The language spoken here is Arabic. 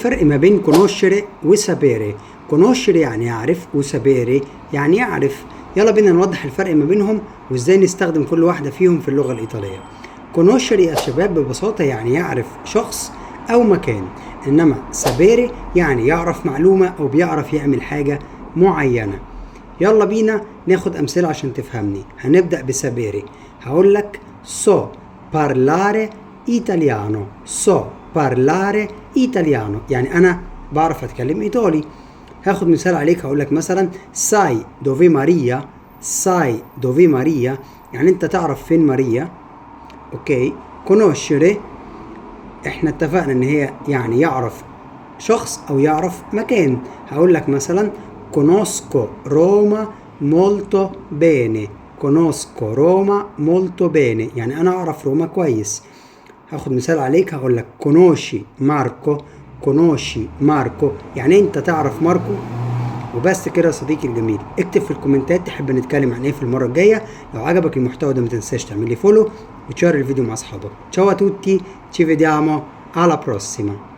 فرق ما بين conoscere وسابيري. conoscere يعني يعرف، وسابيري يعني يعرف. يلا بينا نوضح الفرق ما بينهم وازاي نستخدم كل واحدة فيهم في اللغة الإيطالية. conoscere يا شباب ببساطة يعني يعرف شخص أو مكان، إنما سابيري يعني يعرف معلومة أو بيعرف يعمل حاجة معينة. يلا بينا ناخد أمثلة عشان تفهمني. هنبدأ بسابيري. هقول لك so parlare italiano. so parlare italiano يعني أنا بعرف أتكلم إيطالي. هاخد مثال عليك، هقول لك مثلا sai dove Maria. sai dove Maria يعني أنت تعرف فين ماريا. أوكي. conoscere إحنا اتفقنا إن هي يعني يعرف شخص أو يعرف مكان. هقول لك مثلا conosco Roma molto bene. conosco Roma molto bene يعني أنا أعرف روما كويس. هاخد مثال عليك، هقول لك conosci Marco. conosci Marco يعني أنت تعرف ماركو. وبس كده يا صديقي الجميل. اكتب في الكومنتات تحب نتكلم عن ايه في المرة الجاية. لو عجبك المحتوى ده ما تنساش تعمل لي فولو وتشير الفيديو مع اصحابك. ciao a tutti, ci vediamo alla prossima.